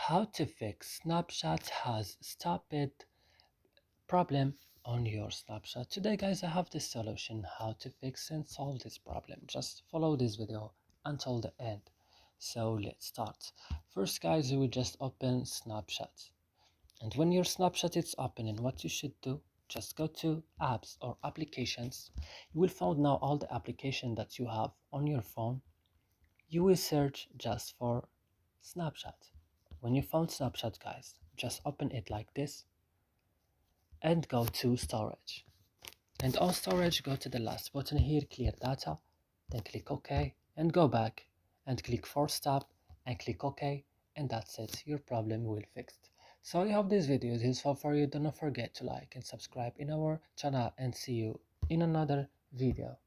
how to fix Snapchat has stupid problem on your Snapchat. Today guys, I have this solution how to fix and solve this problem. Just follow this video until the end. So let's start. First guys, you will just open Snapchat, and when your Snapchat is opening, what you should do, just go to apps or applications. You will find now all the applications that you have on your phone. You will search just for Snapchat. When you found Snapchat guys, just open it like this and go to storage. And on storage, go to the last button here, clear data, then click OK and go back and click force stop and click OK, and that's it, your problem will fixed. So I hope this video is useful for you. Do not forget to like and subscribe in our channel, and see you in another video.